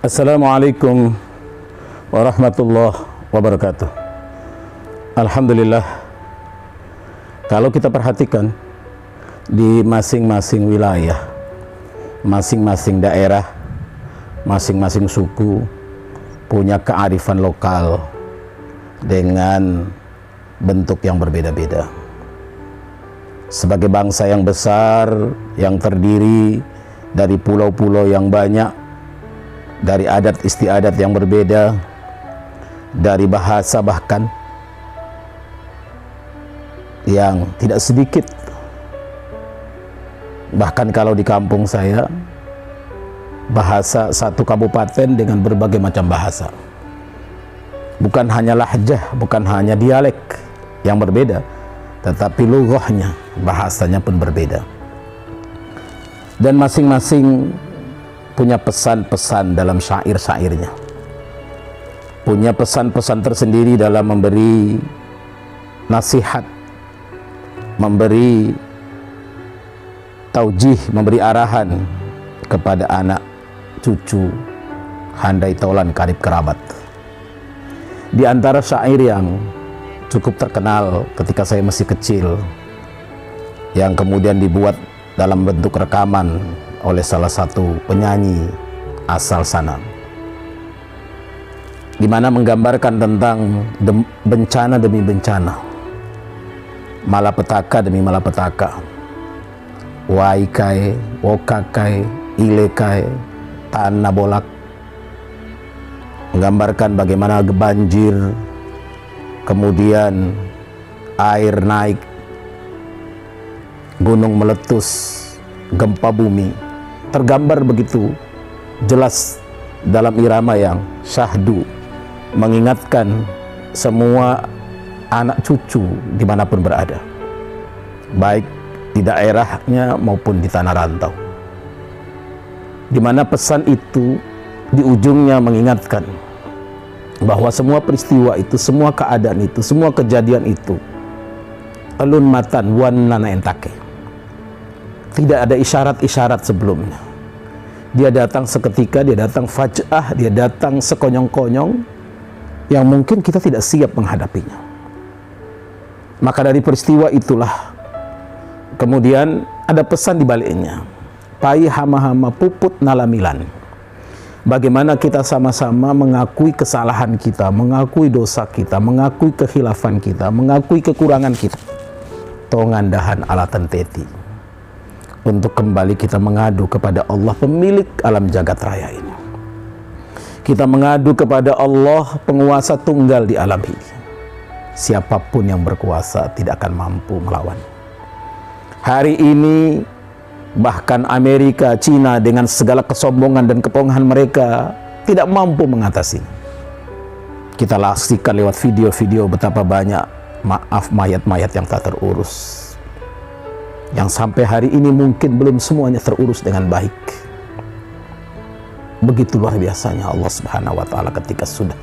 Assalamualaikum warahmatullahi wabarakatuh. Alhamdulillah, kalau kita perhatikan di masing-masing wilayah, masing-masing daerah, masing-masing suku punya kearifan lokal dengan bentuk yang berbeda-beda. Sebagai bangsa yang besar, yang terdiri dari pulau-pulau yang banyak, dari adat istiadat yang berbeda, dari bahasa bahkan yang tidak sedikit. Bahkan kalau di kampung saya, bahasa satu kabupaten dengan berbagai macam bahasa. Bukan hanya lahjah, bukan hanya dialek yang berbeda, tetapi lughahnya, bahasanya pun berbeda. Dan masing-masing punya pesan-pesan dalam syair-syairnya, punya pesan-pesan tersendiri dalam memberi nasihat, memberi taujih, memberi arahan kepada anak, cucu, handai taulan, karib kerabat. Di antara syair yang cukup terkenal ketika saya masih kecil, yang kemudian dibuat dalam bentuk rekaman oleh salah satu penyanyi asal sana, di mana menggambarkan tentang bencana demi bencana, malapetaka demi malapetaka, waikai, wokakai, ilekai, tanah bolak, menggambarkan bagaimana banjir, kemudian air naik, gunung meletus, gempa bumi, tergambar begitu jelas dalam irama yang syahdu, mengingatkan semua anak cucu dimanapun berada, baik di daerahnya maupun di tanah rantau, di mana pesan itu di ujungnya mengingatkan bahwa semua peristiwa itu, semua keadaan itu, semua kejadian itu alun matan wan nana entake, tidak ada isyarat-isyarat sebelumnya. Dia datang seketika, dia datang faj'ah, dia datang sekonyong-konyong yang mungkin kita tidak siap menghadapinya. Maka dari peristiwa itulah kemudian ada pesan di baliknya, pai hama-hama puput nalamilan. Bagaimana kita sama-sama mengakui kesalahan kita, mengakui dosa kita, mengakui kekhilafan kita, mengakui kekurangan kita. Tongandahan alatan teti, untuk kembali kita mengadu kepada Allah pemilik alam jagat raya ini. Kita mengadu kepada Allah penguasa tunggal di alam ini. Siapapun yang berkuasa tidak akan mampu melawan. Hari ini bahkan Amerika, Cina dengan segala kesombongan dan kepongahan mereka tidak mampu mengatasi. Kita saksikan lewat video-video betapa banyak mayat-mayat yang tak terurus, yang sampai hari ini mungkin belum semuanya terurus dengan baik. Begitu luar biasanya Allah Subhanahu wa Ta'ala ketika sudah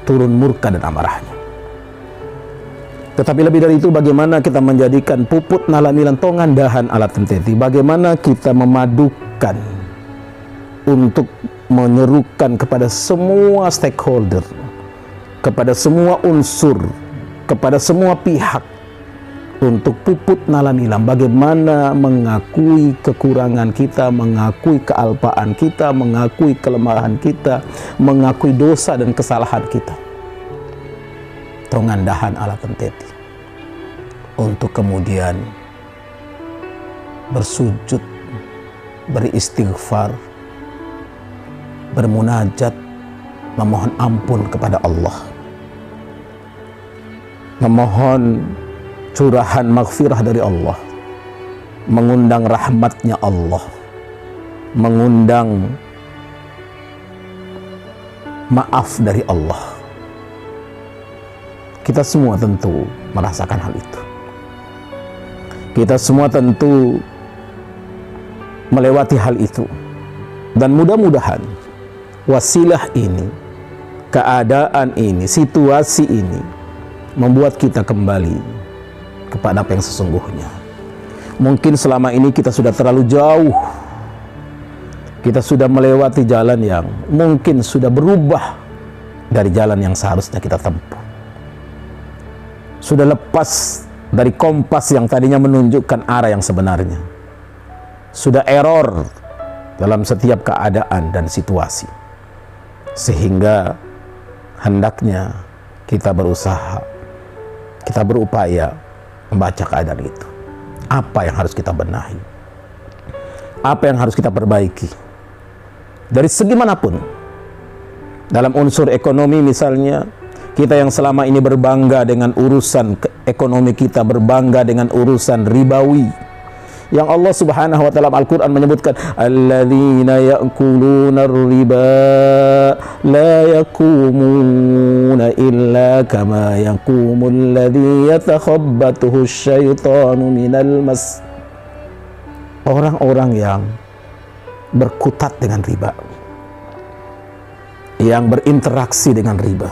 turun murka dan amarahnya. Tetapi lebih dari itu, bagaimana kita menjadikan puput nalamilan tongandahan alat tenteti, bagaimana kita memadukan untuk menyerukan kepada semua stakeholder, kepada semua unsur, kepada semua pihak, untuk puput nalamilan, bagaimana mengakui kekurangan kita, mengakui kealpaan kita, mengakui kelemahan kita, mengakui dosa dan kesalahan kita. Tongandahan ala tenteti, untuk kemudian bersujud, beristighfar, bermunajat, memohon ampun kepada Allah, memohon curahan maghfirah dari Allah, mengundang rahmatnya Allah, mengundang maaf dari Allah. Kita semua tentu merasakan hal itu. Kita semua tentu melewati hal itu. Dan mudah-mudahan wasilah ini, keadaan ini, situasi ini membuat kita kembali kepada apa yang sesungguhnya. Mungkin selama ini kita sudah terlalu jauh Kita sudah melewati jalan yang mungkin sudah berubah dari jalan yang seharusnya kita tempuh. Sudah lepas dari kompas yang tadinya menunjukkan arah yang sebenarnya. Sudah error dalam setiap keadaan dan situasi. Sehingga hendaknya kita berusaha, kita berupaya membaca keadaan itu. Apa yang harus kita benahi? Apa yang harus kita perbaiki? Dari segi manapun. Dalam unsur ekonomi misalnya, kita yang selama ini berbangga dengan urusan ekonomi kita, berbangga dengan urusan ribawi, yang Allah Subhanahu wa taala Al-Qur'an menyebutkan alladzina ya'kuluna riba la yakumuna illa kama yakumul ladzi yatakhabbathu asyaitanu minal mas. Orang-orang yang berkutat dengan riba, yang berinteraksi dengan riba,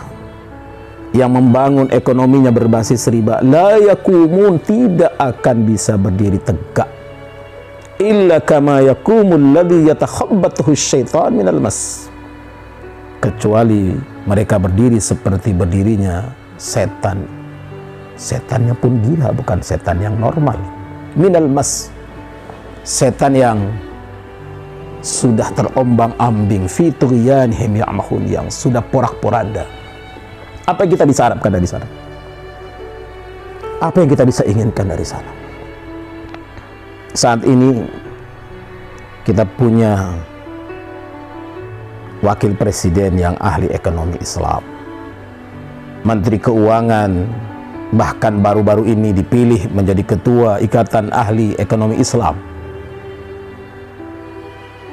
yang membangun ekonominya berbasis riba, la yakumun, tidak akan bisa berdiri tegak, illa kama yakumul ladzi yatakhabbathu syaitan minal mas, kecuali mereka berdiri seperti berdirinya setan. Setannya pun gila, bukan setan yang normal. Minal mas, setan yang sudah terombang-ambing, fi tughyanihim ya'mahun, yang sudah porak-poranda. Apa yang kita bisa harapkan dari sana? Apa yang kita bisa inginkan dari sana? Saat ini kita punya wakil presiden yang ahli ekonomi Islam, menteri keuangan, bahkan baru-baru ini dipilih menjadi ketua Ikatan Ahli Ekonomi Islam.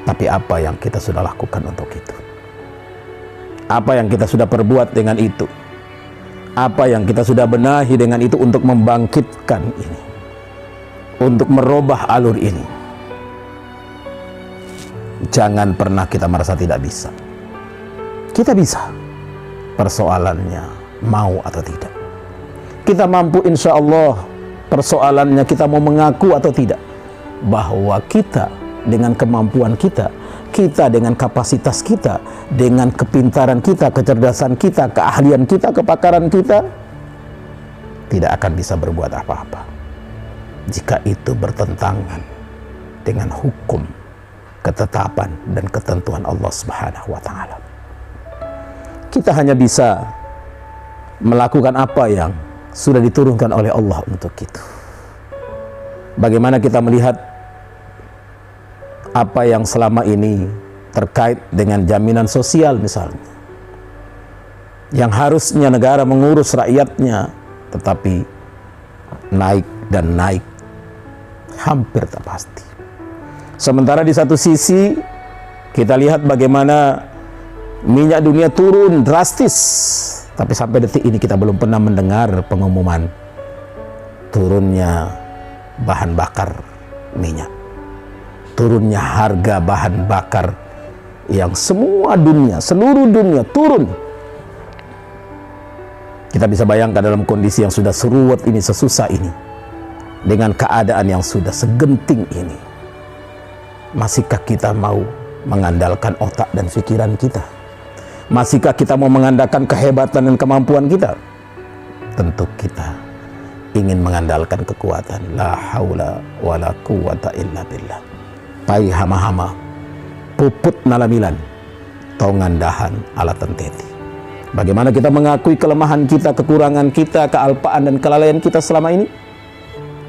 Tapi apa yang kita sudah lakukan untuk itu? Apa yang kita sudah perbuat dengan itu? Apa yang kita sudah benahi dengan itu untuk membangkitkan ini, untuk merubah alur ini? Jangan pernah kita merasa tidak bisa. Kita bisa. Persoalannya mau atau tidak. Kita mampu, insya Allah. Persoalannya kita mau mengaku atau tidak bahwa kita dengan kemampuan kita, kita dengan kapasitas kita, dengan kepintaran kita, kecerdasan kita, keahlian kita, kepakaran kita, tidak akan bisa berbuat apa-apa jika itu bertentangan dengan hukum, ketetapan, dan ketentuan Allah Subhanahu wa taala. Kita hanya bisa melakukan apa yang sudah diturunkan oleh Allah untuk itu. Bagaimana kita melihat apa yang selama ini terkait dengan jaminan sosial misalnya, yang harusnya negara mengurus rakyatnya, tetapi naik dan naik hampir tak pasti. Sementara di satu sisi kita lihat bagaimana minyak dunia turun drastis, tapi sampai detik ini kita belum pernah mendengar pengumuman turunnya bahan bakar minyak, turunnya harga bahan bakar yang semua dunia, seluruh dunia turun. Kita bisa bayangkan dalam kondisi yang sudah seruat ini, sesusah ini, dengan keadaan yang sudah segenting ini, masihkah kita mau mengandalkan otak dan pikiran kita? Masihkah kita mau mengandalkan kehebatan dan kemampuan kita? Tentu kita ingin mengandalkan kekuatan. La haula wala quwata illa billah. Pai hama-hama, puput nalamilan, tongan dahan ala tenteti. Bagaimana kita mengakui kelemahan kita, kekurangan kita, kealpaan dan kelalaian kita selama ini?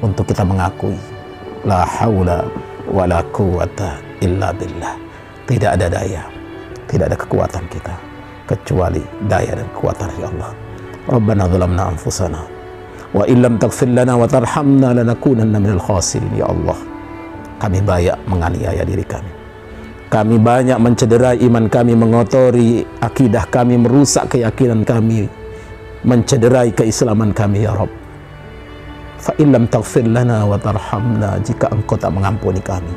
Untuk kita mengakui la haula wala quwata illa billah. Tidak ada daya, tidak ada kekuatan kita kecuali daya dan kekuatan dari Allah. Rabbana zalamna anfusana wa illam taghfir lana wa tarhamna lanakunanna minal khasirin. Ya Allah, kami banyak menganiaya diri kami. Kami banyak mencederai iman kami, mengotori akidah kami, merusak keyakinan kami, mencederai keislaman kami, ya Rabb. Fa illam taghfir lana wa tarhamna, jika Engkau tak mengampuni kami,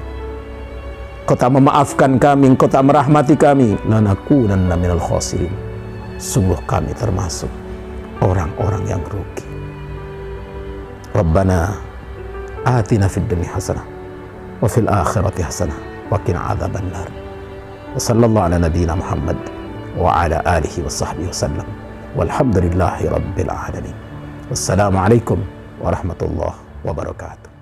Engkau tak memaafkan kami, Engkau tak merahmati kami, lanakunanna minal khasirin, sungguh kami termasuk orang-orang yang rugi. Rabbana atina fid dunya hasanah wa fil akhirati hasanah wa qina adzabannar. Wassallallahu ala nabiyina Muhammad wa ala alihi wa sahbihi wasallam. Walhamdulillahi rabbil alamin. Wassalamualaikum warahmatullahi wabarakatuh.